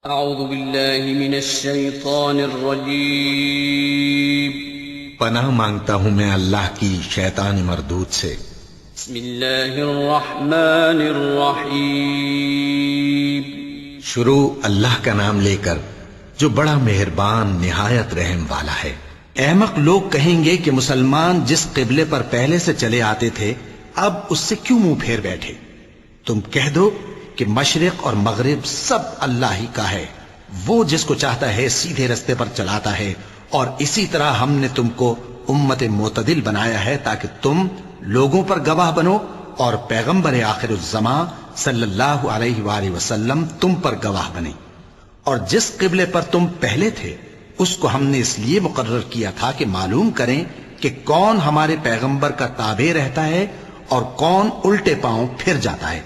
اعوذ باللہ من الشیطان الرجیم پناہ مانگتا ہوں میں اللہ کی شیطان مردود سے۔ بسم اللہ الرحمن الرحیم شروع اللہ کا نام لے کر جو بڑا مہربان نہایت رحم والا ہے۔ احمق لوگ کہیں گے کہ مسلمان جس قبلے پر پہلے سے چلے آتے تھے اب اس سے کیوں منہ پھیر بیٹھے؟ تم کہہ دو کہ مشرق اور مغرب سب اللہ ہی کا ہے، وہ جس کو چاہتا ہے سیدھے رستے پر چلاتا ہے، اور اسی طرح ہم نے تم کو امت معتدل بنایا ہے تاکہ تم لوگوں پر گواہ بنو اور پیغمبر آخر الزمان صلی اللہ علیہ وآلہ وسلم تم پر گواہ بنے۔ اور جس قبلے پر تم پہلے تھے اس کو ہم نے اس لیے مقرر کیا تھا کہ معلوم کریں کہ کون ہمارے پیغمبر کا تابع رہتا ہے اور کون الٹے پاؤں پھر جاتا ہے۔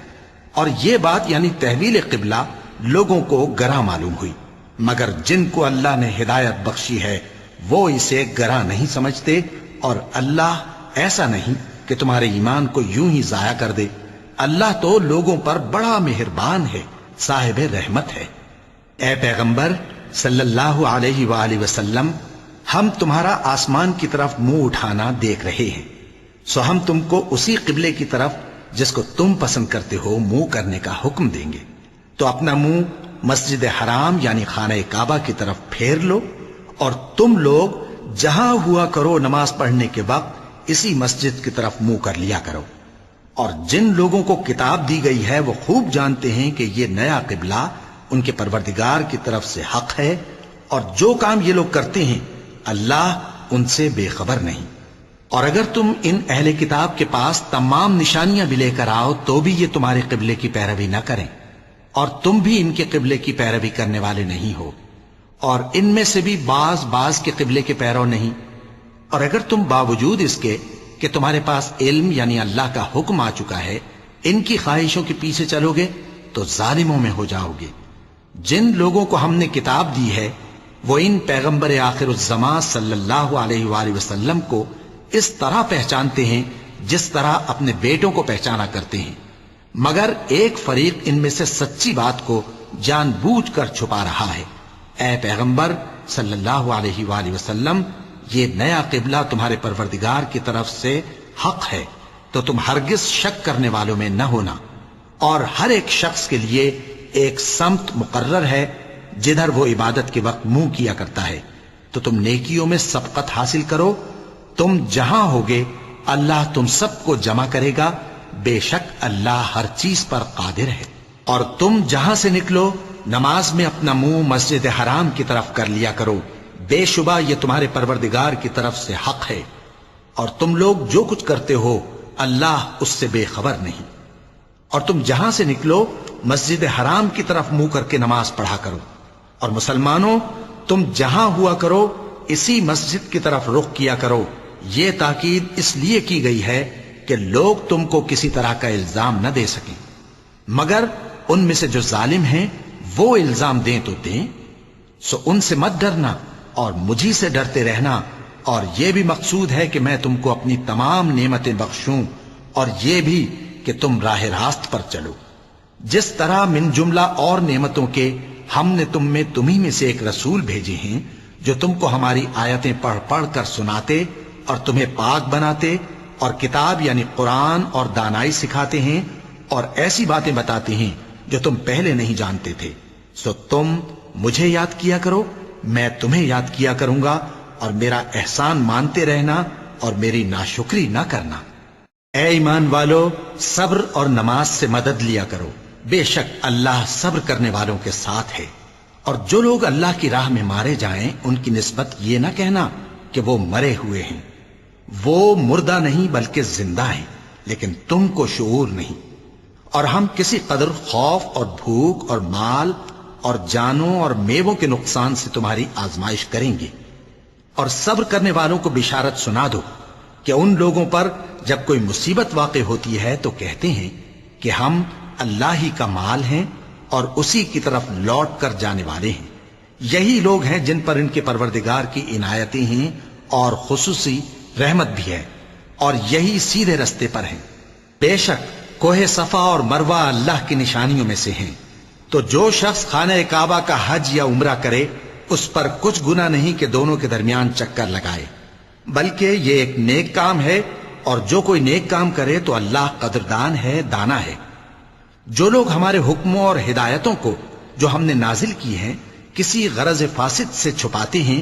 اور یہ بات یعنی تحویل قبلہ لوگوں کو گراں معلوم ہوئی، مگر جن کو اللہ نے ہدایت بخشی ہے وہ اسے گراں نہیں سمجھتے، اور اللہ ایسا نہیں کہ تمہارے ایمان کو یوں ہی ضائع کر دے۔ اللہ تو لوگوں پر بڑا مہربان ہے، صاحب رحمت ہے۔ اے پیغمبر صلی اللہ علیہ وآلہ وسلم، ہم تمہارا آسمان کی طرف منہ اٹھانا دیکھ رہے ہیں، سو ہم تم کو اسی قبلے کی طرف جس کو تم پسند کرتے ہو منہ کرنے کا حکم دیں گے۔ تو اپنا منہ مسجد حرام یعنی خانہ کعبہ کی طرف پھیر لو، اور تم لوگ جہاں ہوا کرو نماز پڑھنے کے وقت اسی مسجد کی طرف منہ کر لیا کرو۔ اور جن لوگوں کو کتاب دی گئی ہے وہ خوب جانتے ہیں کہ یہ نیا قبلہ ان کے پروردگار کی طرف سے حق ہے، اور جو کام یہ لوگ کرتے ہیں اللہ ان سے بے خبر نہیں۔ اور اگر تم ان اہل کتاب کے پاس تمام نشانیاں بھی لے کر آؤ تو بھی یہ تمہارے قبلے کی پیروی نہ کریں، اور تم بھی ان کے قبلے کی پیروی کرنے والے نہیں ہو، اور ان میں سے بھی بعض کے قبلے کے پیرو نہیں۔ اور اگر تم باوجود اس کے کہ تمہارے پاس علم یعنی اللہ کا حکم آ چکا ہے ان کی خواہشوں کے پیچھے چلو گے تو ظالموں میں ہو جاؤ گے۔ جن لوگوں کو ہم نے کتاب دی ہے وہ ان پیغمبر آخر الزمان صلی اللہ علیہ وآلہ وسلم کو اس طرح پہچانتے ہیں جس طرح اپنے بیٹوں کو پہچانا کرتے ہیں، مگر ایک فریق ان میں سے سچی بات کو جان بوجھ کر چھپا رہا ہے۔ اے پیغمبر صلی اللہ علیہ وآلہ وسلم، یہ نیا قبلہ تمہارے پروردگار کی طرف سے حق ہے، تو تم ہرگز شک کرنے والوں میں نہ ہونا۔ اور ہر ایک شخص کے لیے ایک سمت مقرر ہے جدھر وہ عبادت کے وقت منہ کیا کرتا ہے، تو تم نیکیوں میں سبقت حاصل کرو۔ تم جہاں ہوگے اللہ تم سب کو جمع کرے گا، بے شک اللہ ہر چیز پر قادر ہے۔ اور تم جہاں سے نکلو نماز میں اپنا منہ مسجد حرام کی طرف کر لیا کرو، بے شبہ یہ تمہارے پروردگار کی طرف سے حق ہے، اور تم لوگ جو کچھ کرتے ہو اللہ اس سے بے خبر نہیں۔ اور تم جہاں سے نکلو مسجد حرام کی طرف منہ کر کے نماز پڑھا کرو، اور مسلمانوں تم جہاں ہوا کرو اسی مسجد کی طرف رخ کیا کرو۔ یہ تاکید اس لیے کی گئی ہے کہ لوگ تم کو کسی طرح کا الزام نہ دے سکیں، مگر ان میں سے جو ظالم ہیں وہ الزام دیں تو دیں، سو ان سے مت ڈرنا اور مجھی سے ڈرتے رہنا۔ اور یہ بھی مقصود ہے کہ میں تم کو اپنی تمام نعمتیں بخشوں، اور یہ بھی کہ تم راہ راست پر چلو۔ جس طرح من جملہ اور نعمتوں کے ہم نے تمہیں میں سے ایک رسول بھیجے ہیں جو تم کو ہماری آیتیں پڑھ پڑھ کر سناتے اور تمہیں پاک بناتے، اور کتاب یعنی قرآن اور دانائی سکھاتے ہیں، اور ایسی باتیں بتاتے ہیں جو تم پہلے نہیں جانتے تھے۔ سو تم مجھے یاد کیا کرو، میں تمہیں یاد کیا کروں گا، اور میرا احسان مانتے رہنا اور میری ناشکری نہ کرنا۔ اے ایمان والو، صبر اور نماز سے مدد لیا کرو، بے شک اللہ صبر کرنے والوں کے ساتھ ہے۔ اور جو لوگ اللہ کی راہ میں مارے جائیں ان کی نسبت یہ نہ کہنا کہ وہ مرے ہوئے ہیں، وہ مردہ نہیں بلکہ زندہ ہیں، لیکن تم کو شعور نہیں۔ اور ہم کسی قدر خوف اور بھوک اور مال اور جانوں اور میووں کے نقصان سے تمہاری آزمائش کریں گے، اور صبر کرنے والوں کو بشارت سنا دو کہ ان لوگوں پر جب کوئی مصیبت واقع ہوتی ہے تو کہتے ہیں کہ ہم اللہ ہی کا مال ہیں اور اسی کی طرف لوٹ کر جانے والے ہیں۔ یہی لوگ ہیں جن پر ان کے پروردگار کی عنایتیں ہیں اور خصوصی رحمت بھی ہے، اور یہی سیدھے رستے پر ہیں۔ بے شک کوہ صفا اور مروہ اللہ کی نشانیوں میں سے ہیں، تو جو شخص خانہ کعبہ کا حج یا عمرہ کرے اس پر کچھ گناہ نہیں کہ دونوں کے درمیان چکر لگائے، بلکہ یہ ایک نیک کام ہے، اور جو کوئی نیک کام کرے تو اللہ قدردان ہے، دانا ہے۔ جو لوگ ہمارے حکموں اور ہدایتوں کو جو ہم نے نازل کی ہیں کسی غرض فاسد سے چھپاتے ہیں،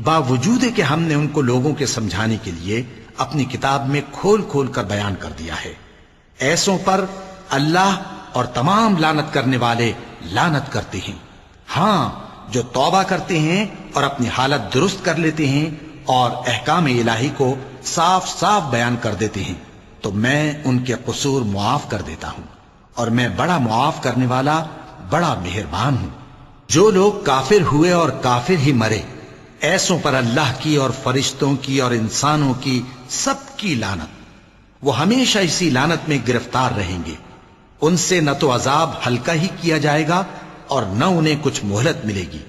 باوجود کہ ہم نے ان کو لوگوں کے سمجھانے کے لیے اپنی کتاب میں کھول کھول کر بیان کر دیا ہے، ایسوں پر اللہ اور تمام لعنت کرنے والے لعنت کرتے ہیں۔ ہاں، جو توبہ کرتے ہیں اور اپنی حالت درست کر لیتے ہیں اور احکام الہی کو صاف صاف بیان کر دیتے ہیں تو میں ان کے قصور معاف کر دیتا ہوں، اور میں بڑا معاف کرنے والا، بڑا مہربان ہوں۔ جو لوگ کافر ہوئے اور کافر ہی مرے، ایسوں پر اللہ کی اور فرشتوں کی اور انسانوں کی سب کی لعنت، وہ ہمیشہ اسی لعنت میں گرفتار رہیں گے۔ ان سے نہ تو عذاب ہلکا ہی کیا جائے گا اور نہ انہیں کچھ مہلت ملے گی۔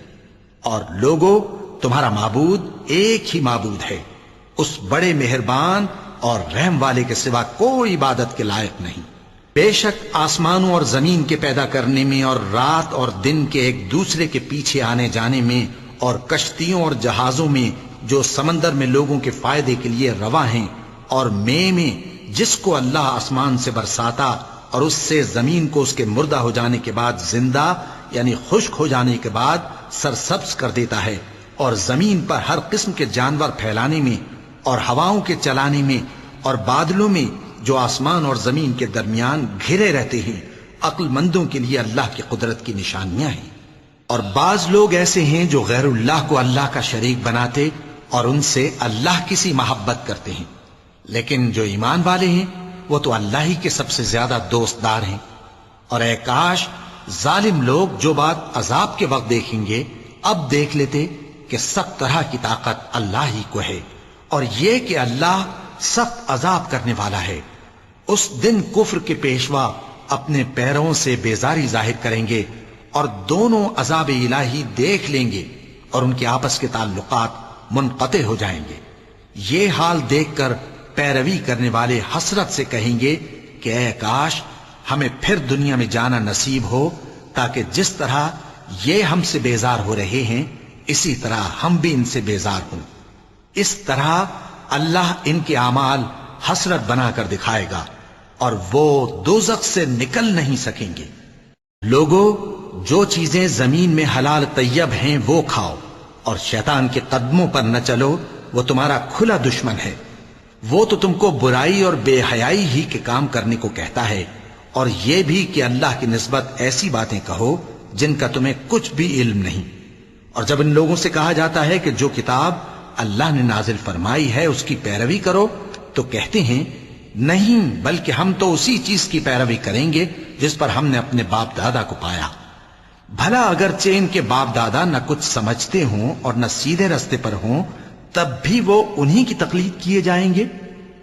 اور لوگوں، تمہارا معبود ایک ہی معبود ہے، اس بڑے مہربان اور رحم والے کے سوا کوئی عبادت کے لائق نہیں۔ بے شک آسمانوں اور زمین کے پیدا کرنے میں اور رات اور دن کے ایک دوسرے کے پیچھے آنے جانے میں اور کشتیوں اور جہازوں میں جو سمندر میں لوگوں کے فائدے کے لیے رواں ہیں، اور میں جس کو اللہ آسمان سے برساتا اور اس سے زمین کو اس کے مردہ ہو جانے کے بعد زندہ یعنی خشک ہو جانے کے بعد سرسبز کر دیتا ہے، اور زمین پر ہر قسم کے جانور پھیلانے میں اور ہواؤں کے چلانے میں اور بادلوں میں جو آسمان اور زمین کے درمیان گھرے رہتے ہیں، عقل مندوں کے لیے اللہ کی قدرت کی نشانیاں ہیں۔ اور بعض لوگ ایسے ہیں جو غیر اللہ کو اللہ کا شریک بناتے اور ان سے اللہ کی سی محبت کرتے ہیں، لیکن جو ایمان والے ہیں وہ تو اللہ ہی کے سب سے زیادہ دوست دار ہیں۔ اور اے کاش ظالم لوگ جو بات عذاب کے وقت دیکھیں گے اب دیکھ لیتے کہ سب طرح کی طاقت اللہ ہی کو ہے، اور یہ کہ اللہ سخت عذاب کرنے والا ہے۔ اس دن کفر کے پیشوا اپنے پیروں سے بیزاری ظاہر کریں گے اور دونوں عذاب الہی دیکھ لیں گے اور ان کے آپس کے تعلقات منقطع ہو جائیں گے۔ یہ حال دیکھ کر پیروی کرنے والے حسرت سے کہیں گے کہ اے کاش ہمیں پھر دنیا میں جانا نصیب ہو، تاکہ جس طرح یہ ہم سے بیزار ہو رہے ہیں اسی طرح ہم بھی ان سے بیزار ہوں۔ اس طرح اللہ ان کے اعمال حسرت بنا کر دکھائے گا اور وہ دوزخ سے نکل نہیں سکیں گے۔ لوگوں، جو چیزیں زمین میں حلال طیب ہیں وہ کھاؤ، اور شیطان کے قدموں پر نہ چلو، وہ تمہارا کھلا دشمن ہے۔ وہ تو تم کو برائی اور بے حیائی ہی کے کام کرنے کو کہتا ہے، اور یہ بھی کہ اللہ کی نسبت ایسی باتیں کہو جن کا تمہیں کچھ بھی علم نہیں۔ اور جب ان لوگوں سے کہا جاتا ہے کہ جو کتاب اللہ نے نازل فرمائی ہے اس کی پیروی کرو، تو کہتے ہیں نہیں، بلکہ ہم تو اسی چیز کی پیروی کریں گے جس پر ہم نے اپنے باپ دادا کو پایا۔ بھلا اگرچہ ان کے باپ دادا نہ کچھ سمجھتے ہوں اور نہ سیدھے رستے پر ہوں، تب بھی وہ انہی کی تقلید کیے جائیں گے۔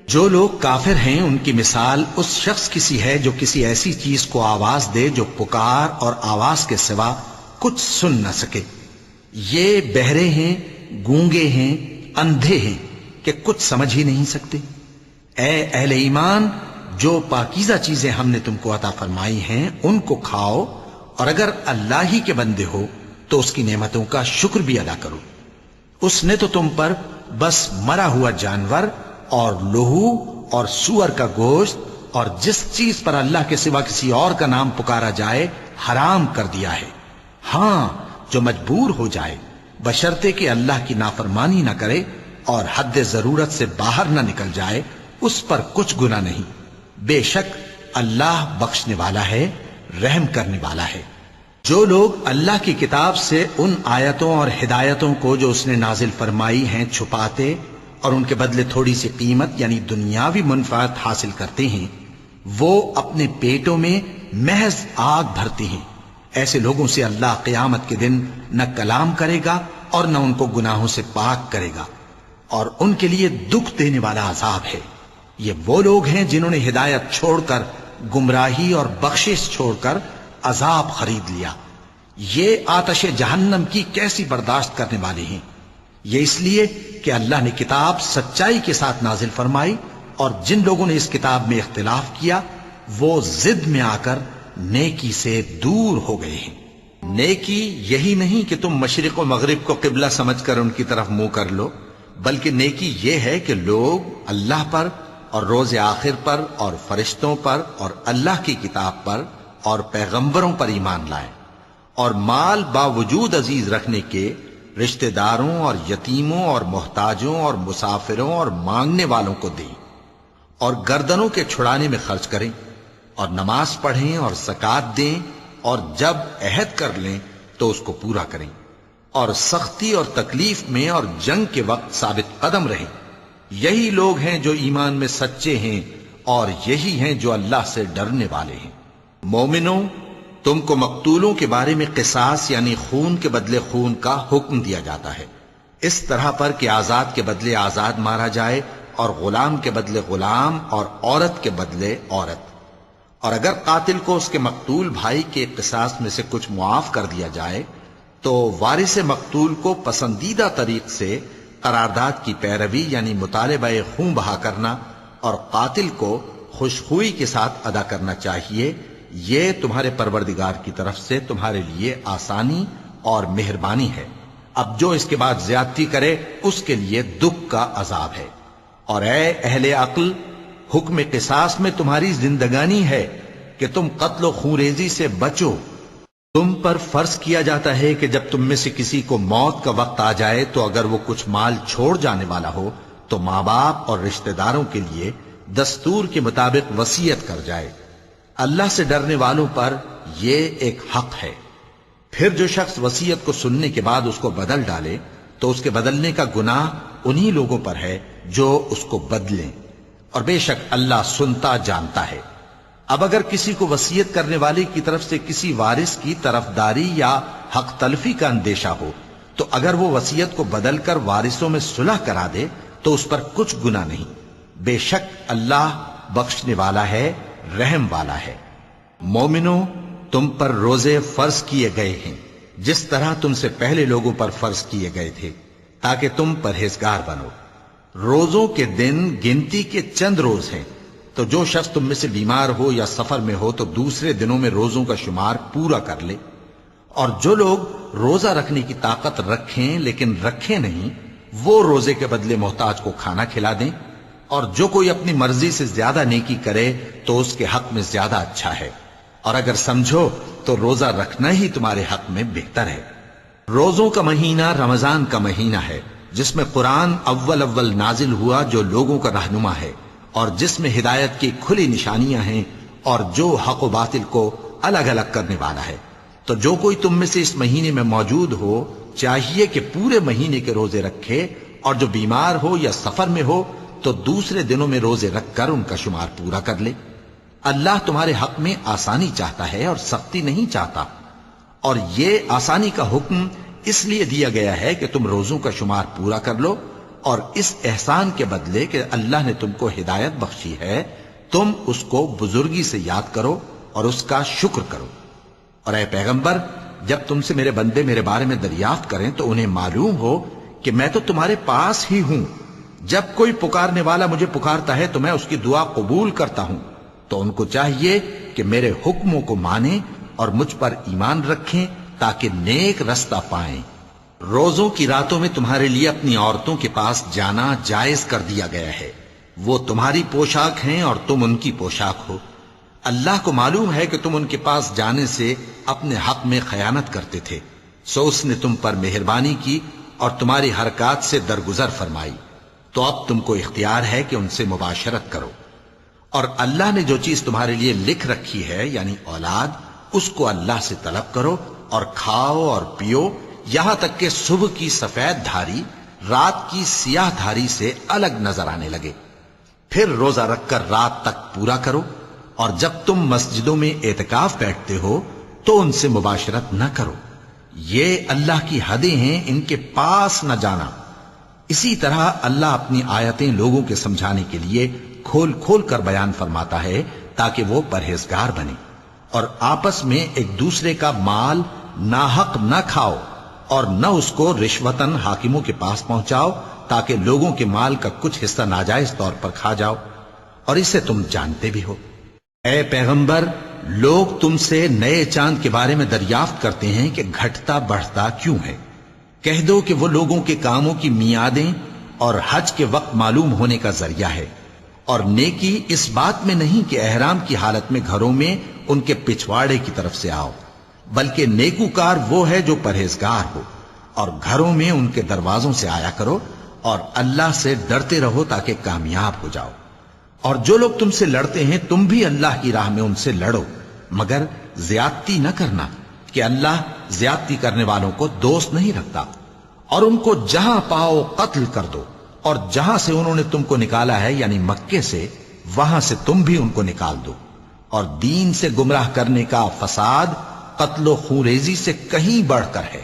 جو لوگ کافر ہیں ان کی مثال اس شخص کی سی ہے جو کسی ایسی چیز کو آواز دے جو پکار اور آواز کے سوا کچھ سن نہ سکے۔ یہ بہرے ہیں، گونگے ہیں، اندھے ہیں کہ کچھ سمجھ ہی نہیں سکتے۔ اے اہل ایمان، جو پاکیزہ چیزیں ہم نے تم کو عطا فرمائی ہیں ان کو کھاؤ، اور اگر اللہ ہی کے بندے ہو تو اس کی نعمتوں کا شکر بھی ادا کرو۔ اس نے تو تم پر بس مرا ہوا جانور اور لہو اور سور کا گوشت اور جس چیز پر اللہ کے سوا کسی اور کا نام پکارا جائے حرام کر دیا ہے۔ ہاں، جو مجبور ہو جائے بشرطے کہ اللہ کی نافرمانی نہ کرے اور حد ضرورت سے باہر نہ نکل جائے، اس پر کچھ گناہ نہیں۔ بے شک اللہ بخشنے والا ہے، رحم کرنے والا ہے۔ جو لوگ اللہ کی کتاب سے ان آیتوں اور ہدایتوں کو جو اس نے نازل فرمائی ہیں چھپاتے اور ان کے بدلے تھوڑی سی قیمت یعنی دنیاوی منفعت حاصل کرتے ہیں، وہ اپنے پیٹوں میں محض آگ بھرتے ہیں۔ ایسے لوگوں سے اللہ قیامت کے دن نہ کلام کرے گا اور نہ ان کو گناہوں سے پاک کرے گا، اور ان کے لیے دکھ دینے والا عذاب ہے۔ یہ وہ لوگ ہیں جنہوں نے ہدایت چھوڑ کر گمراہی اور بخشش چھوڑ کر عذاب خرید لیا۔ یہ آتش جہنم کی کیسی برداشت کرنے والے ہیں۔ یہ اس لیے کہ اللہ نے کتاب سچائی کے ساتھ نازل فرمائی، اور جن لوگوں نے اس کتاب میں اختلاف کیا وہ ضد میں آ کر نیکی سے دور ہو گئے ہیں۔ نیکی یہی نہیں کہ تم مشرق و مغرب کو قبلہ سمجھ کر ان کی طرف منہ کر لو، بلکہ نیکی یہ ہے کہ لوگ اللہ پر اور روز آخر پر اور فرشتوں پر اور اللہ کی کتاب پر اور پیغمبروں پر ایمان لائیں، اور مال باوجود عزیز رکھنے کے رشتہ داروں اور یتیموں اور محتاجوں اور مسافروں اور مانگنے والوں کو دیں، اور گردنوں کے چھڑانے میں خرچ کریں، اور نماز پڑھیں اور زکوٰۃ دیں، اور جب عہد کر لیں تو اس کو پورا کریں، اور سختی اور تکلیف میں اور جنگ کے وقت ثابت قدم رہیں۔ یہی لوگ ہیں جو ایمان میں سچے ہیں، اور یہی ہیں جو اللہ سے ڈرنے والے ہیں۔ مومنوں، تم کو مقتولوں کے بارے میں قصاص یعنی خون کے بدلے خون کا حکم دیا جاتا ہے، اس طرح پر کہ آزاد کے بدلے آزاد مارا جائے، اور غلام کے بدلے غلام، اور عورت کے بدلے عورت۔ اور اگر قاتل کو اس کے مقتول بھائی کے قصاص میں سے کچھ معاف کر دیا جائے تو وارث مقتول کو پسندیدہ طریق سے قرارداد کی پیروی یعنی مطالبہ خون بہا کرنا اور قاتل کو خوشخوئی کے ساتھ ادا کرنا چاہیے۔ یہ تمہارے پروردگار کی طرف سے تمہارے لیے آسانی اور مہربانی ہے۔ اب جو اس کے بعد زیادتی کرے اس کے لیے دکھ کا عذاب ہے۔ اور اے اہل عقل، حکم قصاص میں تمہاری زندگانی ہے کہ تم قتل و خونریزی سے بچو۔ تم پر فرض کیا جاتا ہے کہ جب تم میں سے کسی کو موت کا وقت آ جائے تو اگر وہ کچھ مال چھوڑ جانے والا ہو تو ماں باپ اور رشتہ داروں کے لیے دستور کے مطابق وصیت کر جائے۔ اللہ سے ڈرنے والوں پر یہ ایک حق ہے۔ پھر جو شخص وصیت کو سننے کے بعد اس کو بدل ڈالے تو اس کے بدلنے کا گناہ انہی لوگوں پر ہے جو اس کو بدلیں، اور بے شک اللہ سنتا جانتا ہے۔ اب اگر کسی کو وصیت کرنے والے کی طرف سے کسی وارث کی طرفداری یا حق تلفی کا اندیشہ ہو تو اگر وہ وصیت کو بدل کر وارثوں میں صلح کرا دے تو اس پر کچھ گناہ نہیں، بے شک اللہ بخشنے والا ہے، رحم والا ہے۔ مومنوں، تم پر روزے فرض کیے گئے ہیں جس طرح تم سے پہلے لوگوں پر فرض کیے گئے تھے تاکہ تم پرہیزگار بنو۔ روزوں کے دن گنتی کے چند روز ہیں، تو جو شخص تم میں سے بیمار ہو یا سفر میں ہو تو دوسرے دنوں میں روزوں کا شمار پورا کر لے۔ اور جو لوگ روزہ رکھنے کی طاقت رکھیں لیکن رکھیں نہیں، وہ روزے کے بدلے محتاج کو کھانا کھلا دیں۔ اور جو کوئی اپنی مرضی سے زیادہ نیکی کرے تو اس کے حق میں زیادہ اچھا ہے، اور اگر سمجھو تو روزہ رکھنا ہی تمہارے حق میں بہتر ہے۔ روزوں کا مہینہ رمضان کا مہینہ ہے جس میں قرآن اول نازل ہوا، جو لوگوں کا رہنما ہے اور جس میں ہدایت کی کھلی نشانیاں ہیں اور جو حق و باطل کو الگ الگ کرنے والا ہے۔ تو جو کوئی تم میں سے اس مہینے میں موجود ہو چاہیے کہ پورے مہینے کے روزے رکھے، اور جو بیمار ہو یا سفر میں ہو تو دوسرے دنوں میں روزے رکھ کر ان کا شمار پورا کر لے۔ اللہ تمہارے حق میں آسانی چاہتا ہے اور سختی نہیں چاہتا، اور یہ آسانی کا حکم اس لیے دیا گیا ہے کہ تم روزوں کا شمار پورا کر لو، اور اس احسان کے بدلے کہ اللہ نے تم کو ہدایت بخشی ہے تم اس کو بزرگی سے یاد کرو اور اس کا شکر کرو۔ اور اے پیغمبر، جب تم سے میرے بندے میرے بارے میں دریافت کریں تو انہیں معلوم ہو کہ میں تو تمہارے پاس ہی ہوں۔ جب کوئی پکارنے والا مجھے پکارتا ہے تو میں اس کی دعا قبول کرتا ہوں، تو ان کو چاہیے کہ میرے حکموں کو مانیں اور مجھ پر ایمان رکھیں تاکہ نیک رستہ پائیں۔ روزوں کی راتوں میں تمہارے لیے اپنی عورتوں کے پاس جانا جائز کر دیا گیا ہے، وہ تمہاری پوشاک ہیں اور تم ان کی پوشاک ہو۔ اللہ کو معلوم ہے کہ تم ان کے پاس جانے سے اپنے حق میں خیانت کرتے تھے، سو اس نے تم پر مہربانی کی اور تمہاری حرکات سے درگزر فرمائی، تو اب تم کو اختیار ہے کہ ان سے مباشرت کرو۔ اور اللہ نے جو چیز تمہارے لیے لکھ رکھی ہے یعنی اولاد، اس کو اللہ سے طلب کرو اور کھاؤ اور پیو، یہاں تک کہ صبح کی سفید دھاری رات کی سیاہ دھاری سے الگ نظر آنے لگے۔ پھر روزہ رکھ کر رات تک پورا کرو، اور جب تم مسجدوں میں اعتکاف بیٹھتے ہو تو ان سے مباشرت نہ کرو، یہ اللہ کی حدیں ہیں، ان کے پاس نہ جانا۔ اسی طرح اللہ اپنی آیتیں لوگوں کے سمجھانے کے لیے کھول کھول کر بیان فرماتا ہے تاکہ وہ پرہیزگار بنے۔ اور آپس میں ایک دوسرے کا مال ناحق نہ کھاؤ، اور نہ اس کو رشوتاً حاکموں کے پاس پہنچاؤ تاکہ لوگوں کے مال کا کچھ حصہ ناجائز طور پر کھا جاؤ، اور اسے تم جانتے بھی ہو۔ اے پیغمبر، لوگ تم سے نئے چاند کے بارے میں دریافت کرتے ہیں کہ گھٹتا بڑھتا کیوں ہے۔ کہہ دو کہ وہ لوگوں کے کاموں کی میعادیں اور حج کے وقت معلوم ہونے کا ذریعہ ہے، اور نیکی اس بات میں نہیں کہ احرام کی حالت میں گھروں میں ان کے پچھواڑے کی طرف سے آؤ، بلکہ نیکوکار وہ ہے جو پرہیزگار ہو، اور گھروں میں ان کے دروازوں سے آیا کرو اور اللہ سے ڈرتے رہو تاکہ کامیاب ہو جاؤ۔ اور جو لوگ تم سے لڑتے ہیں تم بھی اللہ کی راہ میں ان سے لڑو، مگر زیادتی نہ کرنا کہ اللہ زیادتی کرنے والوں کو دوست نہیں رکھتا۔ اور ان کو جہاں پاؤ قتل کر دو، اور جہاں سے انہوں نے تم کو نکالا ہے یعنی مکے سے، وہاں سے تم بھی ان کو نکال دو۔ اور دین سے گمراہ کرنے کا فساد قتل و خونریزی سے کہیں بڑھ کر ہے۔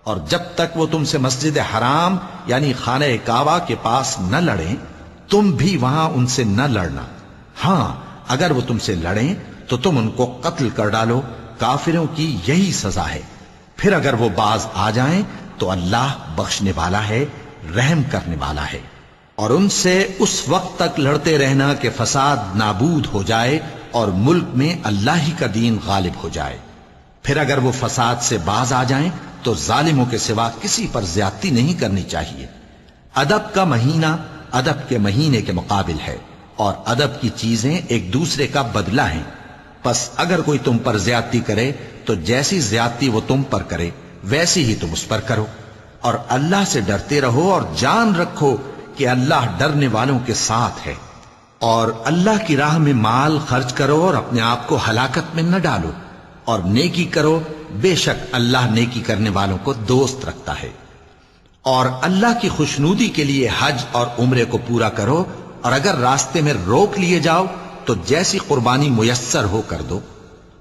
اور جب تک وہ تم سے مسجد حرام یعنی خانہ کعبہ کے پاس نہ لڑیں تم بھی وہاں ان سے نہ لڑنا۔ ہاں اگر وہ تم سے لڑیں تو تم ان کو قتل کر ڈالو، کافروں کی یہی سزا ہے۔ پھر اگر وہ باز آ جائیں تو اللہ بخشنے والا ہے، رحم کرنے والا ہے۔ اور ان سے اس وقت تک لڑتے رہنا کہ فساد نابود ہو جائے اور ملک میں اللہ ہی کا دین غالب ہو جائے۔ پھر اگر وہ فساد سے باز آ جائیں تو ظالموں کے سوا کسی پر زیادتی نہیں کرنی چاہیے۔ ادب کا مہینہ ادب کے مہینے کے مقابل ہے، اور ادب کی چیزیں ایک دوسرے کا بدلہ ہیں۔ پس اگر کوئی تم پر زیادتی کرے تو جیسی زیادتی وہ تم پر کرے ویسی ہی تم اس پر کرو، اور اللہ سے ڈرتے رہو اور جان رکھو کہ اللہ ڈرنے والوں کے ساتھ ہے۔ اور اللہ کی راہ میں مال خرچ کرو اور اپنے آپ کو ہلاکت میں نہ ڈالو، اور نیکی کرو، بے شک اللہ نیکی کرنے والوں کو دوست رکھتا ہے۔ اور اللہ کی خوشنودی کے لیے حج اور عمرے کو پورا کرو، اور اگر راستے میں روک لیے جاؤ تو جیسی قربانی میسر ہو کر دو،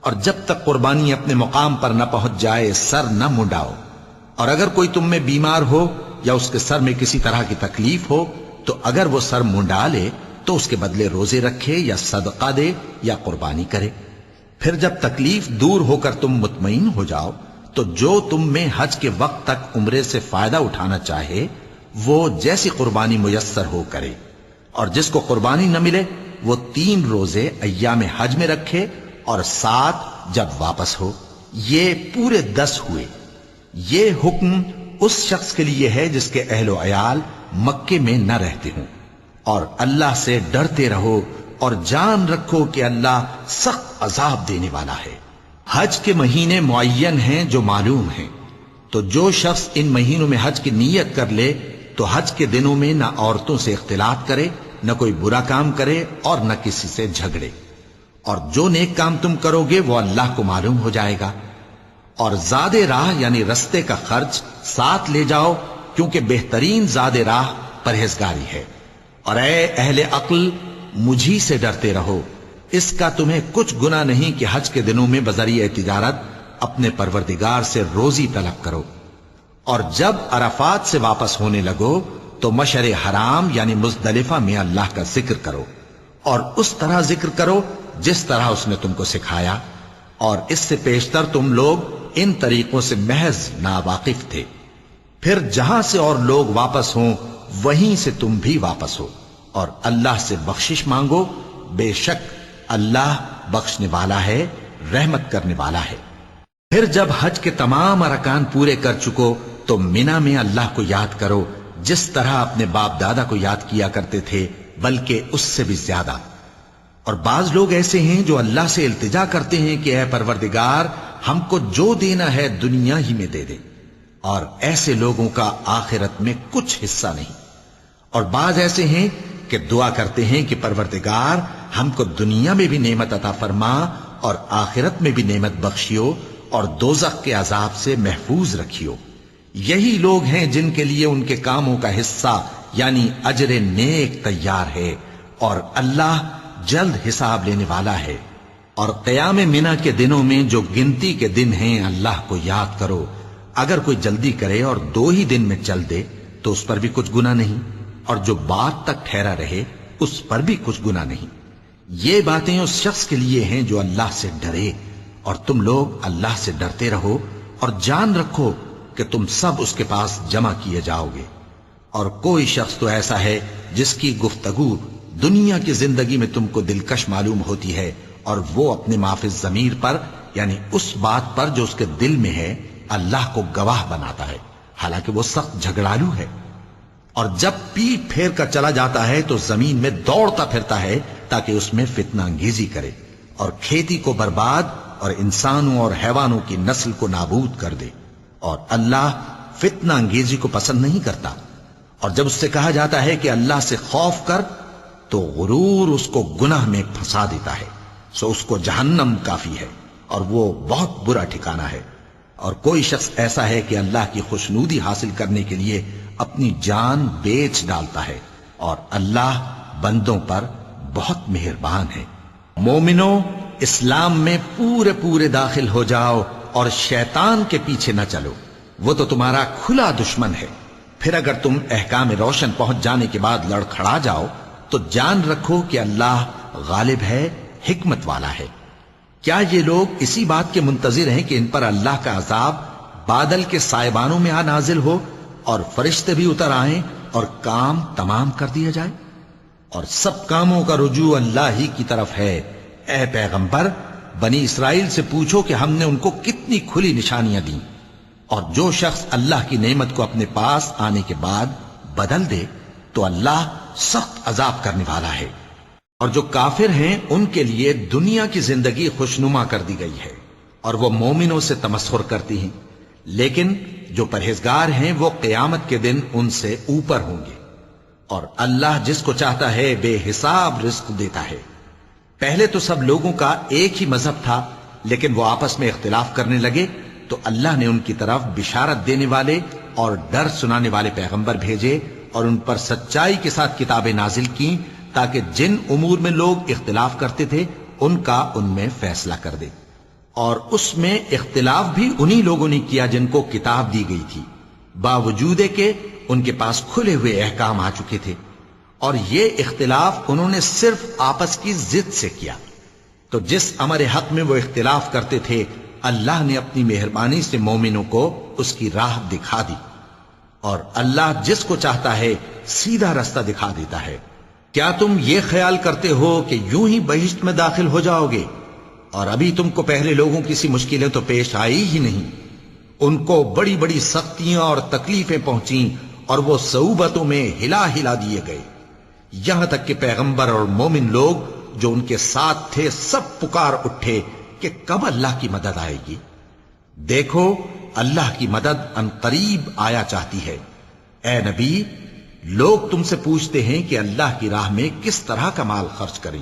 اور جب تک قربانی اپنے مقام پر نہ پہنچ جائے سر نہ منڈاؤ۔ اور اگر کوئی تم میں بیمار ہو یا اس کے سر میں کسی طرح کی تکلیف ہو تو اگر وہ سر منڈا لے تو اس کے بدلے روزے رکھے یا صدقہ دے یا قربانی کرے۔ پھر جب تکلیف دور ہو کر تم مطمئن ہو جاؤ تو جو تم میں حج کے وقت تک عمرے سے فائدہ اٹھانا چاہے وہ جیسی قربانی میسر ہو کرے، اور جس کو قربانی نہ ملے وہ 3 روزے ایام حج میں رکھے اور 7 جب واپس ہو، یہ پورے 10 ہوئے۔ یہ حکم اس شخص کے لیے ہے جس کے اہل و عیال مکے میں نہ رہتے ہوں۔ اور اللہ سے ڈرتے رہو اور جان رکھو کہ اللہ سخت عذاب دینے والا ہے۔ حج کے مہینے معین ہیں جو معلوم ہیں، تو جو شخص ان مہینوں میں حج کی نیت کر لے تو حج کے دنوں میں نہ عورتوں سے اختلاط کرے، نہ کوئی برا کام کرے اور نہ کسی سے جھگڑے۔ اور جو نیک کام تم کرو گے وہ اللہ کو معلوم ہو جائے گا۔ اور زاد راہ یعنی رستے کا خرچ ساتھ لے جاؤ، کیونکہ بہترین زاد راہ پرہیزگاری ہے۔ اور اے اہل عقل مجھی سے ڈرتے رہو، اس کا تمہیں کچھ گناہ نہیں کہ حج کے دنوں میں بذریعہ تجارت اپنے پروردگار سے روزی طلب کرو۔ اور جب عرفات سے واپس ہونے لگو تو مشعر حرام یعنی مزدلفہ میں اللہ کا ذکر کرو، اور اس طرح ذکر کرو جس طرح اس نے تم کو سکھایا، اور اس سے پیشتر تم لوگ ان طریقوں سے محض ناواقف تھے۔ پھر جہاں سے اور لوگ واپس ہوں وہیں سے تم بھی واپس ہو، اور اللہ سے بخشش مانگو، بے شک اللہ بخشنے والا ہے، رحمت کرنے والا ہے۔ پھر جب حج کے تمام ارکان پورے کر چکو تو مینا میں اللہ کو یاد کرو جس طرح اپنے باپ دادا کو یاد کیا کرتے تھے، بلکہ اس سے بھی زیادہ۔ اور بعض لوگ ایسے ہیں جو اللہ سے التجا کرتے ہیں کہ اے پروردگار ہم کو جو دینا ہے دنیا ہی میں دے دے، اور ایسے لوگوں کا آخرت میں کچھ حصہ نہیں۔ اور بعض ایسے ہیں کہ دعا کرتے ہیں کہ پروردگار ہم کو دنیا میں بھی نعمت عطا فرما اور آخرت میں بھی نعمت بخشیو اور دوزخ کے عذاب سے محفوظ رکھیو۔ یہی لوگ ہیں جن کے لیے ان کے کاموں کا حصہ یعنی اجر نیک تیار ہے، اور اللہ جلد حساب لینے والا ہے۔ اور قیام منی کے دنوں میں جو گنتی کے دن ہیں اللہ کو یاد کرو، اگر کوئی جلدی کرے اور 2 ہی دن میں چل دے تو اس پر بھی کچھ گناہ نہیں، اور جو بات تک ٹھہرا رہے اس پر بھی کچھ گناہ نہیں۔ یہ باتیں اس شخص کے لیے ہیں جو اللہ سے ڈرے، اور تم لوگ اللہ سے ڈرتے رہو اور جان رکھو کہ تم سب اس کے پاس جمع کیے جاؤ گے۔ اور کوئی شخص تو ایسا ہے جس کی گفتگو دنیا کی زندگی میں تم کو دلکش معلوم ہوتی ہے اور وہ اپنے معافی ضمیر پر یعنی اس بات پر جو اس کے دل میں ہے اللہ کو گواہ بناتا ہے، حالانکہ وہ سخت جھگڑالو ہے۔ اور جب پیٹ پھیر کر چلا جاتا ہے تو زمین میں دوڑتا پھرتا ہے تاکہ اس میں فتنہ انگیزی کرے اور کھیتی کو برباد اور انسانوں اور حیوانوں کی نسل کو نابود کر دے، اور اللہ فتنہ انگیزی کو پسند نہیں کرتا۔ اور جب اس سے کہا جاتا ہے کہ اللہ سے خوف کر تو غرور اس کو گناہ میں پھنسا دیتا ہے، سو اس کو جہنم کافی ہے اور وہ بہت برا ٹھکانہ ہے۔ اور کوئی شخص ایسا ہے کہ اللہ کی خوشنودی حاصل کرنے کے لیے اپنی جان بیچ ڈالتا ہے، اور اللہ بندوں پر بہت مہربان ہے۔ مومنو، اسلام میں پورے پورے داخل ہو جاؤ اور شیطان کے پیچھے نہ چلو، وہ تو تمہارا کھلا دشمن ہے۔ پھر اگر تم احکام روشن پہنچ جانے کے بعد لڑکھڑا جاؤ تو جان رکھو کہ اللہ غالب ہے، حکمت والا ہے۔ کیا یہ لوگ اسی بات کے منتظر ہیں کہ ان پر اللہ کا عذاب بادل کے سائبانوں میں آ نازل ہو اور فرشتے بھی اتر آئیں اور کام تمام کر دیا جائے؟ اور سب کاموں کا رجوع اللہ ہی کی طرف ہے۔ اے پیغمبر، بنی اسرائیل سے پوچھو کہ ہم نے ان کو کتنی کھلی نشانیاں دیں، اور جو شخص اللہ کی نعمت کو اپنے پاس آنے کے بعد بدل دے تو اللہ سخت عذاب کرنے والا ہے۔ اور جو کافر ہیں ان کے لیے دنیا کی زندگی خوشنما کر دی گئی ہے اور وہ مومنوں سے تمسخر کرتی ہیں، لیکن جو پرہیزگار ہیں وہ قیامت کے دن ان سے اوپر ہوں گے۔ اور اللہ جس کو چاہتا ہے بے حساب رزق دیتا ہے۔ پہلے تو سب لوگوں کا ایک ہی مذہب تھا، لیکن وہ آپس میں اختلاف کرنے لگے تو اللہ نے ان کی طرف بشارت دینے والے اور ڈر سنانے والے پیغمبر بھیجے اور ان پر سچائی کے ساتھ کتابیں نازل کیں تاکہ جن امور میں لوگ اختلاف کرتے تھے ان کا ان میں فیصلہ کر دے۔ اور اس میں اختلاف بھی انہی لوگوں نے کیا جن کو کتاب دی گئی تھی، باوجود کہ ان کے پاس کھلے ہوئے احکام آ چکے تھے، اور یہ اختلاف انہوں نے صرف آپس کی ضد سے کیا۔ تو جس امر حق میں وہ اختلاف کرتے تھے اللہ نے اپنی مہربانی سے مومنوں کو اس کی راہ دکھا دی، اور اللہ جس کو چاہتا ہے سیدھا رستہ دکھا دیتا ہے۔ کیا تم یہ خیال کرتے ہو کہ یوں ہی بہشت میں داخل ہو جاؤ گے، اور ابھی تم کو پہلے لوگوں کی سی مشکلیں تو پیش آئی ہی نہیں؟ ان کو بڑی بڑی سختیاں اور تکلیفیں پہنچیں اور وہ صعوبتوں میں ہلا ہلا دیے گئے، یہاں تک کہ پیغمبر اور مومن لوگ جو ان کے ساتھ تھے سب پکار اٹھے کہ کب اللہ کی مدد آئے گی۔ دیکھو اللہ کی مدد ان قریب آیا چاہتی ہے۔ اے نبی، لوگ تم سے پوچھتے ہیں کہ اللہ کی راہ میں کس طرح کا مال خرچ کریں۔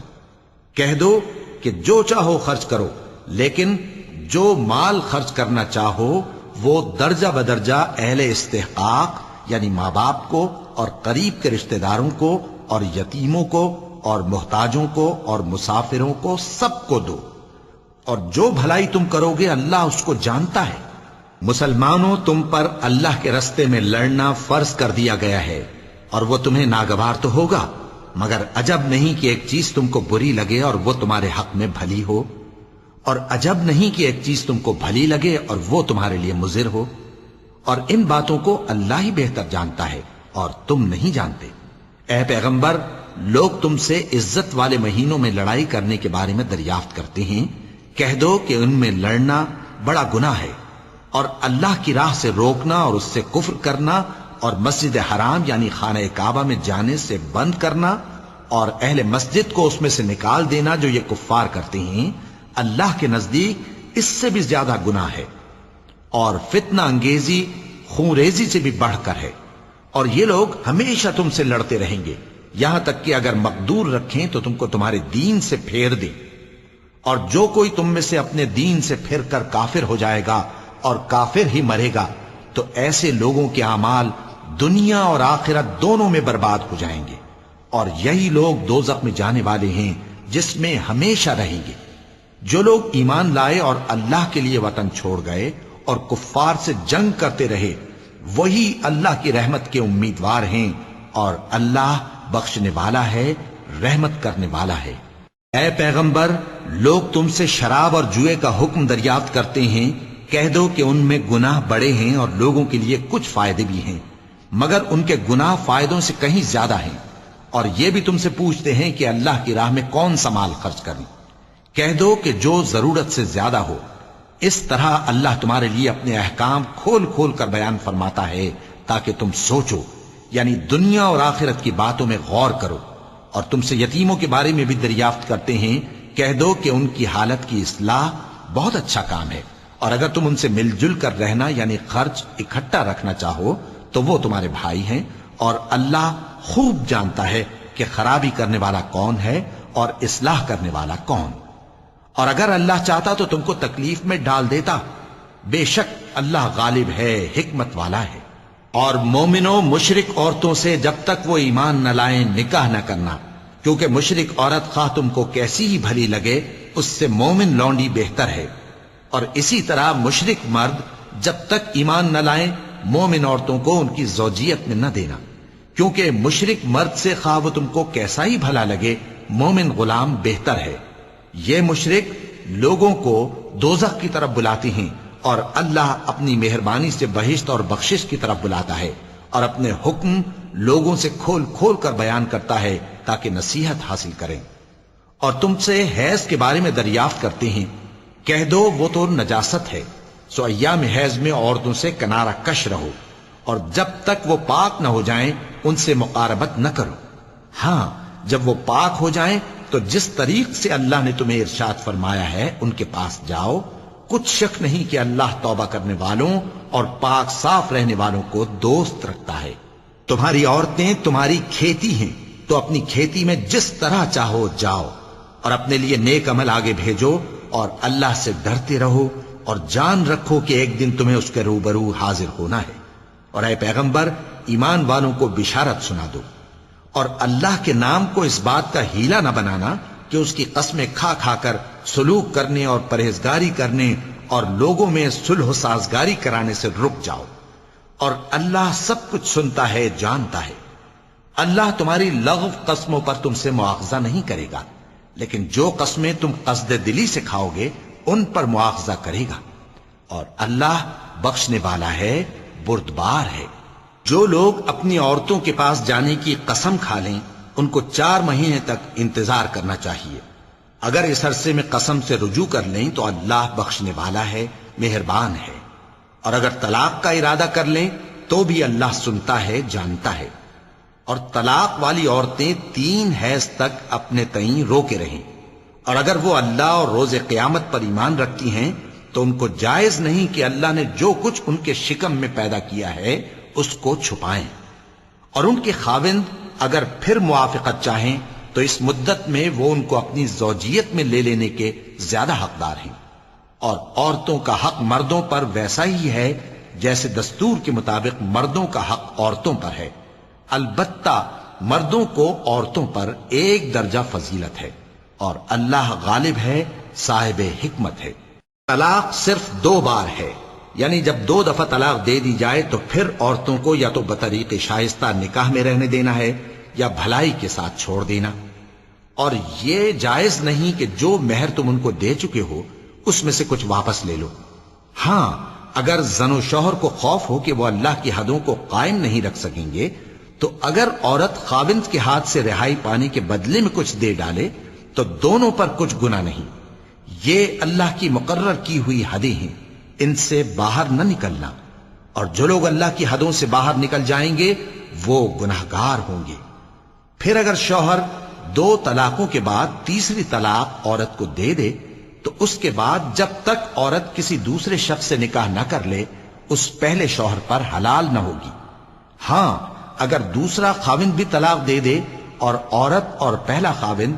کہہ دو کہ جو چاہو خرچ کرو، لیکن جو مال خرچ کرنا چاہو وہ درجہ بدرجہ اہل استحقاق یعنی ماں باپ کو اور قریب کے رشتہ داروں کو اور یتیموں کو اور محتاجوں کو اور مسافروں کو سب کو دو، اور جو بھلائی تم کرو گے اللہ اس کو جانتا ہے۔ مسلمانوں، تم پر اللہ کے رستے میں لڑنا فرض کر دیا گیا ہے، اور وہ تمہیں ناگوار تو ہوگا، مگر عجب نہیں کہ ایک چیز تم کو بری لگے اور وہ تمہارے حق میں بھلی ہو، اور عجب نہیں کہ ایک چیز تم کو بھلی لگے اور وہ تمہارے لیے مضر ہو، اور ان باتوں کو اللہ ہی بہتر جانتا ہے اور تم نہیں جانتے۔ اے پیغمبر، لوگ تم سے عزت والے مہینوں میں لڑائی کرنے کے بارے میں دریافت کرتے ہیں، کہہ دو کہ ان میں لڑنا بڑا گناہ ہے، اور اللہ کی راہ سے روکنا اور اس سے کفر کرنا اور مسجد حرام یعنی خانہ کعبہ میں جانے سے بند کرنا اور اہل مسجد کو اس میں سے نکال دینا جو یہ کفار کرتے ہیں، اللہ کے نزدیک اس سے بھی زیادہ گناہ ہے، اور فتنہ انگیزی خونریزی سے بھی بڑھ کر ہے۔ اور یہ لوگ ہمیشہ تم سے لڑتے رہیں گے، یہاں تک کہ اگر مقدور رکھیں تو تم کو تمہارے دین سے پھیر دیں، اور جو کوئی تم میں سے اپنے دین سے پھر کر کافر ہو جائے گا اور کافر ہی مرے گا تو ایسے لوگوں کے اعمال دنیا اور آخرت دونوں میں برباد ہو جائیں گے، اور یہی لوگ دوزخ میں جانے والے ہیں جس میں ہمیشہ رہیں گے۔ جو لوگ ایمان لائے اور اللہ کے لیے وطن چھوڑ گئے اور کفار سے جنگ کرتے رہے وہی اللہ کی رحمت کے امیدوار ہیں، اور اللہ بخشنے والا ہے، رحمت کرنے والا ہے۔ اے پیغمبر، لوگ تم سے شراب اور جوئے کا حکم دریافت کرتے ہیں، کہہ دو کہ ان میں گناہ بڑے ہیں اور لوگوں کے لیے کچھ فائدے بھی ہیں، مگر ان کے گناہ فائدوں سے کہیں زیادہ ہیں۔ اور یہ بھی تم سے پوچھتے ہیں کہ اللہ کی راہ میں کون سا مال خرچ کریں۔ کہہ دو کہ جو ضرورت سے زیادہ ہو. اس طرح اللہ تمہارے لیے اپنے احکام کھول کھول کر بیان فرماتا ہے تاکہ تم سوچو، یعنی دنیا اور آخرت کی باتوں میں غور کرو. اور تم سے یتیموں کے بارے میں بھی دریافت کرتے ہیں، کہہ دو کہ ان کی حالت کی اصلاح بہت اچھا کام ہے، اور اگر تم ان سے مل جل کر رہنا یعنی خرچ اکٹھا رکھنا چاہو تو وہ تمہارے بھائی ہیں، اور اللہ خوب جانتا ہے کہ خرابی کرنے والا کون ہے اور اصلاح کرنے والا کون. اور اگر اللہ چاہتا تو تم کو تکلیف میں ڈال دیتا، بے شک اللہ غالب ہے، حکمت والا ہے. اور مومنوں مشرک عورتوں سے جب تک وہ ایمان نہ لائیں نکاح نہ کرنا، کیونکہ مشرک عورت خواہ تم کو کیسی ہی بھلی لگے اس سے مومن لونڈی بہتر ہے. اور اسی طرح مشرک مرد جب تک ایمان نہ لائیں مومن عورتوں کو ان کی زوجیت میں نہ دینا، کیونکہ مشرک مرد سے خواہ وہ تم کو کیسا ہی بھلا لگے مومن غلام بہتر ہے. یہ مشرک لوگوں کو دوزخ کی طرف بلاتے ہیں، اور اللہ اپنی مہربانی سے بہشت اور بخشش کی طرف بلاتا ہے، اور اپنے حکم لوگوں سے کھول کھول کر بیان کرتا ہے تاکہ نصیحت حاصل کریں. اور تم سے حیض کے بارے میں دریافت کرتے ہیں، کہہ دو وہ تو نجاست ہے، سو ایام حیض میں عورتوں سے کنارہ کش رہو، اور جب تک وہ پاک نہ ہو جائیں ان سے مقاربت نہ کرو. ہاں جب وہ پاک ہو جائیں تو جس طریق سے اللہ نے تمہیں ارشاد فرمایا ہے ان کے پاس جاؤ. کچھ شک نہیں کہ اللہ توبہ کرنے والوں اور پاک صاف رہنے والوں کو دوست رکھتا ہے. تمہاری عورتیں تمہاری کھیتی ہیں، تو اپنی کھیتی میں جس طرح چاہو جاؤ، اور اپنے لیے نیک عمل آگے بھیجو، اور اللہ سے ڈرتے رہو، اور جان رکھو کہ ایک دن تمہیں اس کے روبرو حاضر ہونا ہے. اور اے پیغمبر ایمان والوں کو بشارت سنا دو، اور اللہ کے نام کو اس بات کا ہیلا نہ بنانا کہ اس کی قسمیں کھا کھا کر سلوک کرنے اور پرہیزگاری کرنے اور لوگوں میں صلح و سازگاری کرانے سے رک جاؤ. اور اللہ سب کچھ سنتا ہے، جانتا ہے. اللہ تمہاری لغو قسموں پر تم سے مواخذہ نہیں کرے گا، لیکن جو قسمیں تم قصد دلی سے کھاؤ گے ان پر مواخذہ کرے گا. اور اللہ بخشنے والا ہے، بردبار ہے. جو لوگ اپنی عورتوں کے پاس جانے کی قسم کھا لیں ان کو 4 مہینے تک انتظار کرنا چاہیے. اگر اس عرصے میں قسم سے رجوع کر لیں تو اللہ بخشنے والا ہے، مہربان ہے. اور اگر طلاق کا ارادہ کر لیں تو بھی اللہ سنتا ہے، جانتا ہے. اور طلاق والی عورتیں 3 حیض تک اپنے تئیں روکے رہیں، اور اگر وہ اللہ اور روز قیامت پر ایمان رکھتی ہیں تو ان کو جائز نہیں کہ اللہ نے جو کچھ ان کے شکم میں پیدا کیا ہے اس کو چھپائیں. اور ان کے خاوند اگر پھر موافقت چاہیں تو اس مدت میں وہ ان کو اپنی زوجیت میں لے لینے کے زیادہ حقدار ہیں. اور عورتوں کا حق مردوں پر ویسا ہی ہے جیسے دستور کے مطابق مردوں کا حق عورتوں پر ہے. البتہ مردوں کو عورتوں پر 1 درجہ فضیلت ہے، اور اللہ غالب ہے، صاحب حکمت ہے. طلاق صرف 2 بار ہے، یعنی جب 2 دفعہ طلاق دے دی جائے تو پھر عورتوں کو یا تو بطریق شائستہ نکاح میں رہنے دینا ہے یا بھلائی کے ساتھ چھوڑ دینا. اور یہ جائز نہیں کہ جو مہر تم ان کو دے چکے ہو اس میں سے کچھ واپس لے لو. ہاں اگر زن و شوہر کو خوف ہو کہ وہ اللہ کی حدوں کو قائم نہیں رکھ سکیں گے تو اگر عورت خاوند کے ہاتھ سے رہائی پانے کے بدلے میں کچھ دے ڈالے تو دونوں پر کچھ گناہ نہیں. یہ اللہ کی مقرر کی ہوئی حدیں ہیں، ان سے باہر نہ نکلنا. اور جو لوگ اللہ کی حدوں سے باہر نکل جائیں گے وہ گناہگار ہوں گے. پھر اگر شوہر 2 طلاقوں کے بعد تیسری طلاق عورت کو دے دے تو اس کے بعد جب تک عورت کسی دوسرے شخص سے نکاح نہ کر لے اس پہلے شوہر پر حلال نہ ہوگی. ہاں اگر دوسرا خاوند بھی طلاق دے دے اور عورت اور پہلا خاوند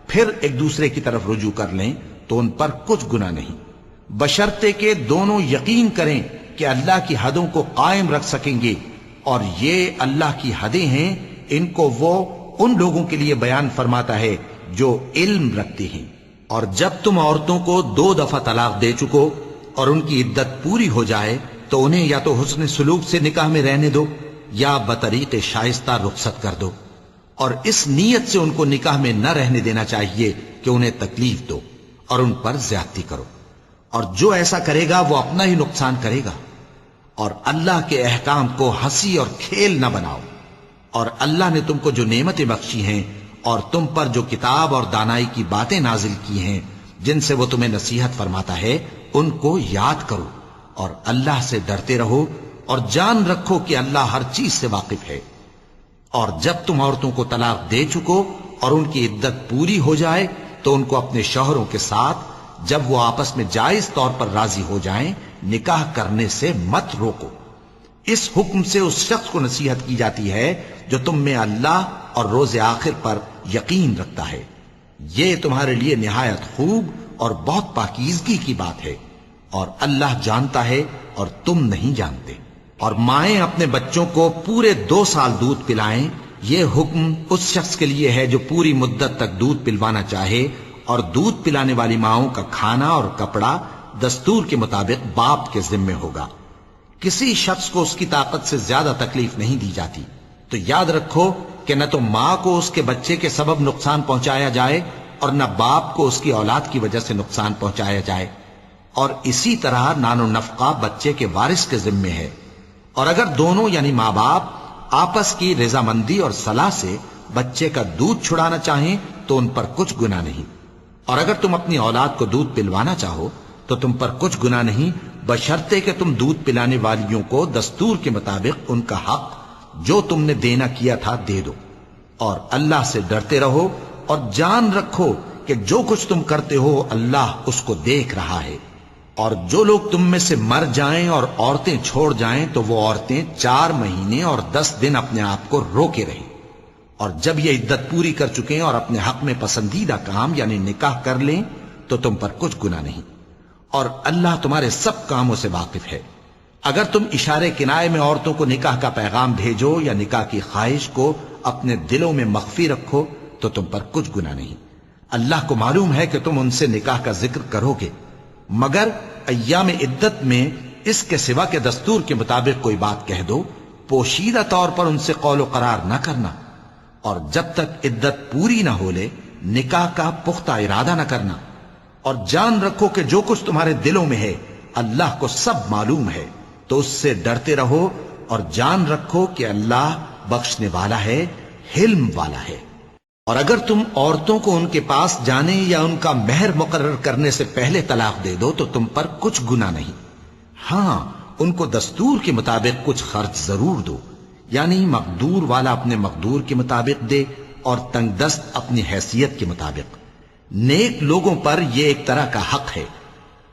پھر ایک دوسرے کی طرف رجوع کر لیں تو ان پر کچھ گناہ نہیں، بشرطے کہ دونوں یقین کریں کہ اللہ کی حدوں کو قائم رکھ سکیں گے. اور یہ اللہ کی حدیں ہیں، ان کو وہ ان لوگوں کے لیے بیان فرماتا ہے جو علم رکھتے ہیں. اور جب تم عورتوں کو 2 دفعہ طلاق دے چکو اور ان کی عدت پوری ہو جائے تو انہیں یا تو حسن سلوک سے نکاح میں رہنے دو یا بطریق شائستہ رخصت کر دو. اور اس نیت سے ان کو نکاح میں نہ رہنے دینا چاہیے کہ انہیں تکلیف دو اور ان پر زیادتی کرو. اور جو ایسا کرے گا وہ اپنا ہی نقصان کرے گا. اور اللہ کے احکام کو ہنسی اور کھیل نہ بناؤ. اور اللہ نے تم کو جو نعمتیں بخشی ہیں اور تم پر جو کتاب اور دانائی کی باتیں نازل کی ہیں جن سے وہ تمہیں نصیحت فرماتا ہے ان کو یاد کرو، اور اللہ سے ڈرتے رہو، اور جان رکھو کہ اللہ ہر چیز سے واقف ہے۔ اور جب تم عورتوں کو طلاق دے چکو اور ان کی عدت پوری ہو جائے تو ان کو اپنے شوہروں کے ساتھ جب وہ آپس میں جائز طور پر راضی ہو جائیں نکاح کرنے سے مت روکو۔ اس حکم سے اس شخص کو نصیحت کی جاتی ہے جو تم میں اللہ اور روز آخر پر یقین رکھتا ہے۔ یہ تمہارے لیے نہایت خوب اور بہت پاکیزگی کی بات ہے، اور اللہ جانتا ہے اور تم نہیں جانتے۔ اور مائیں اپنے بچوں کو پورے 2 سال دودھ پلائیں، یہ حکم اس شخص کے لیے ہے جو پوری مدت تک دودھ پلوانا چاہے، اور دودھ پلانے والی ماؤں کا کھانا اور کپڑا دستور کے مطابق باپ کے ذمے ہوگا۔ کسی شخص کو اس کی طاقت سے زیادہ تکلیف نہیں دی جاتی، تو یاد رکھو کہ نہ تو ماں کو اس کے بچے کے سبب نقصان پہنچایا جائے اور نہ باپ کو اس کی اولاد کی وجہ سے نقصان پہنچایا جائے، اور اسی طرح نان و نفقہ بچے کے وارث کے ذمے ہے۔ اور اگر دونوں یعنی ماں باپ آپس کی رضامندی اور صلاح سے بچے کا دودھ چھڑانا چاہیں تو ان پر کچھ گناہ نہیں، اور اگر تم اپنی اولاد کو دودھ پلوانا چاہو تو تم پر کچھ گناہ نہیں، بشرطے کہ تم دودھ پلانے والیوں کو دستور کے مطابق ان کا حق جو تم نے دینا کیا تھا دے دو۔ اور اللہ سے ڈرتے رہو اور جان رکھو کہ جو کچھ تم کرتے ہو اللہ اس کو دیکھ رہا ہے۔ اور جو لوگ تم میں سے مر جائیں اور عورتیں چھوڑ جائیں تو وہ عورتیں 4 مہینے اور 10 دن اپنے آپ کو روکے رہیں، اور جب یہ عدت پوری کر چکیں اور اپنے حق میں پسندیدہ کام یعنی نکاح کر لیں تو تم پر کچھ گناہ نہیں، اور اللہ تمہارے سب کاموں سے واقف ہے۔ اگر تم اشارے کنائے میں عورتوں کو نکاح کا پیغام بھیجو یا نکاح کی خواہش کو اپنے دلوں میں مخفی رکھو تو تم پر کچھ گناہ نہیں۔ اللہ کو معلوم ہے کہ تم ان سے نکاح کا ذکر کرو گے، مگر ایام عدت میں اس کے سوا کے دستور کے مطابق کوئی بات کہہ دو، پوشیدہ طور پر ان سے قول و قرار نہ کرنا، اور جب تک عدت پوری نہ ہو لے نکاح کا پختہ ارادہ نہ کرنا۔ اور جان رکھو کہ جو کچھ تمہارے دلوں میں ہے اللہ کو سب معلوم ہے، تو اس سے ڈرتے رہو اور جان رکھو کہ اللہ بخشنے والا ہے، حلم والا ہے۔ اور اگر تم عورتوں کو ان کے پاس جانے یا ان کا مہر مقرر کرنے سے پہلے طلاق دے دو تو تم پر کچھ گناہ نہیں، ہاں ان کو دستور کے مطابق کچھ خرچ ضرور دو، یعنی مقدور والا اپنے مقدور کے مطابق دے اور تنگ دست اپنی حیثیت کے مطابق۔ نیک لوگوں پر یہ ایک طرح کا حق ہے۔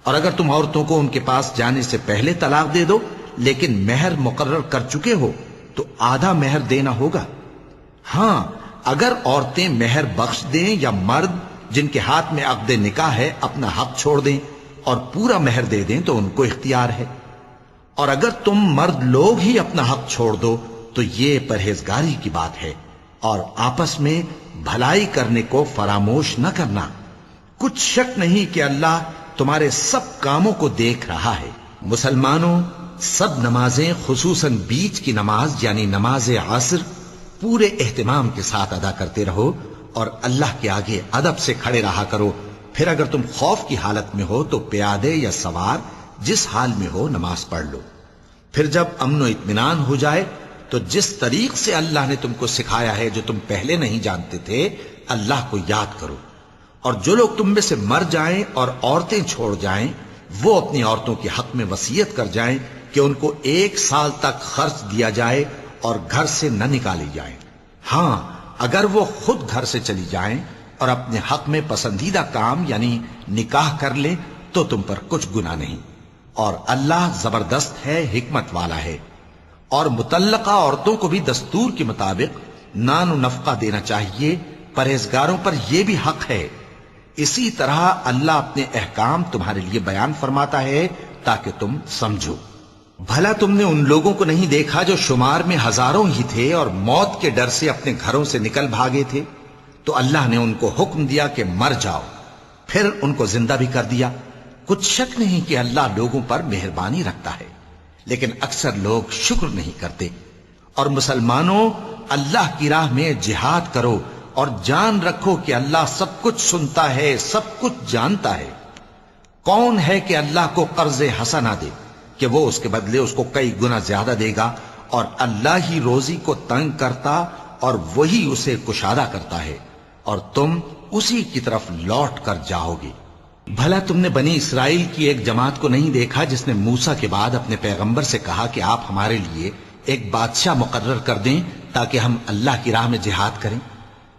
اور اگر تم عورتوں کو ان کے پاس جانے سے پہلے طلاق دے دو لیکن مہر مقرر کر چکے ہو تو آدھا مہر دینا ہوگا۔ ہاں اگر عورتیں مہر بخش دیں یا مرد جن کے ہاتھ میں عقد نکاح ہے اپنا حق چھوڑ دیں اور پورا مہر دے دیں تو ان کو اختیار ہے۔ اور اگر تم مرد لوگ ہی اپنا حق چھوڑ دو تو یہ پرہیزگاری کی بات ہے، اور آپس میں بھلائی کرنے کو فراموش نہ کرنا۔ کچھ شک نہیں کہ اللہ تمہارے سب کاموں کو دیکھ رہا ہے۔ مسلمانوں، سب نمازیں خصوصاً بیچ کی نماز یعنی نماز عصر پورے اہتمام کے ساتھ ادا کرتے رہو اور اللہ کے آگے ادب سے کھڑے رہا کرو۔ پھر اگر تم خوف کی حالت میں ہو تو پیادے یا سوار جس حال میں ہو نماز پڑھ لو۔ پھر جب امن و اطمینان ہو جائے تو جس طریق سے اللہ نے تم کو سکھایا ہے جو تم پہلے نہیں جانتے تھے اللہ کو یاد کرو۔ اور جو لوگ تم میں سے مر جائیں اور عورتیں چھوڑ جائیں وہ اپنی عورتوں کے حق میں وصیت کر جائیں کہ ان کو 1 سال تک خرچ دیا جائے اور گھر سے نہ نکالی جائیں۔ ہاں اگر وہ خود گھر سے چلی جائیں اور اپنے حق میں پسندیدہ کام یعنی نکاح کر لیں تو تم پر کچھ گناہ نہیں، اور اللہ زبردست ہے، حکمت والا ہے۔ اور مطلقہ عورتوں کو بھی دستور کے مطابق نان و نفقہ دینا چاہیے، پرہیزگاروں پر یہ بھی حق ہے۔ اسی طرح اللہ اپنے احکام تمہارے لیے بیان فرماتا ہے تاکہ تم سمجھو۔ بھلا تم نے ان لوگوں کو نہیں دیکھا جو شمار میں ہزاروں ہی تھے اور موت کے ڈر سے اپنے گھروں سے نکل بھاگے تھے؟ تو اللہ نے ان کو حکم دیا کہ مر جاؤ، پھر ان کو زندہ بھی کر دیا۔ کچھ شک نہیں کہ اللہ لوگوں پر مہربانی رکھتا ہے، لیکن اکثر لوگ شکر نہیں کرتے۔ اور مسلمانوں، اللہ کی راہ میں جہاد کرو اور جان رکھو کہ اللہ سب کچھ سنتا ہے، سب کچھ جانتا ہے۔ کون ہے کہ اللہ کو قرض حسنہ دے کہ وہ اس کے بدلے اس کو کئی گنا زیادہ دے گا؟ اور اللہ ہی روزی کو تنگ کرتا اور وہی اسے کشادہ کرتا ہے، اور تم اسی کی طرف لوٹ کر جاؤ گے۔ بھلا تم نے بنی اسرائیل کی ایک جماعت کو نہیں دیکھا جس نے موسیٰ کے بعد اپنے پیغمبر سے کہا کہ آپ ہمارے لیے ایک بادشاہ مقرر کر دیں تاکہ ہم اللہ کی راہ میں جہاد کریں؟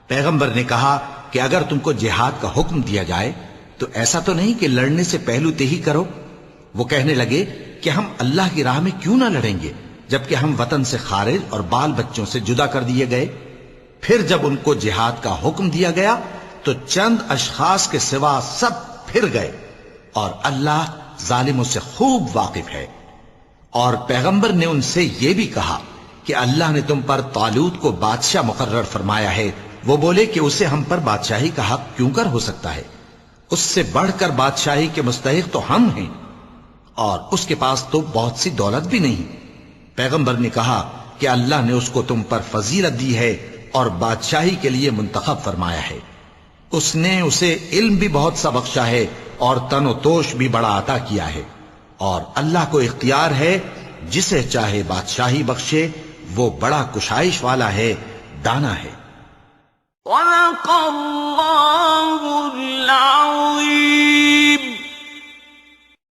پیغمبر نے کہا کہ اگر تم کو جہاد کا حکم دیا جائے تو ایسا تو نہیں کہ لڑنے سے پہلو تہی کرو۔ وہ کہنے لگے کہ ہم اللہ کی راہ میں کیوں نہ لڑیں گے جبکہ ہم وطن سے خارج اور بال بچوں سے جدا کر دیے گئے۔ پھر جب ان کو جہاد کا حکم دیا گیا تو چند اشخاص کے سوا سب پھر گئے، اور اللہ ظالموں سے خوب واقف ہے۔ اور پیغمبر نے ان سے یہ بھی کہا کہ اللہ نے تم پر طالوت کو بادشاہ مقرر فرمایا ہے۔ وہ بولے کہ اسے ہم پر بادشاہی کا حق کیوں کر ہو سکتا ہے؟ اس سے بڑھ کر بادشاہی کے مستحق تو ہم ہیں، اور اس کے پاس تو بہت سی دولت بھی نہیں۔ پیغمبر نے کہا کہ اللہ نے اس کو تم پر فضیلت دی ہے اور بادشاہی کے لیے منتخب فرمایا ہے۔ اس نے اسے علم بھی بہت سا بخشا ہے اور تن و توش بھی بڑا عطا کیا ہے، اور اللہ کو اختیار ہے جسے چاہے بادشاہی بخشے، وہ بڑا کشائش والا ہے، دانا ہے۔ وَلَقَدْ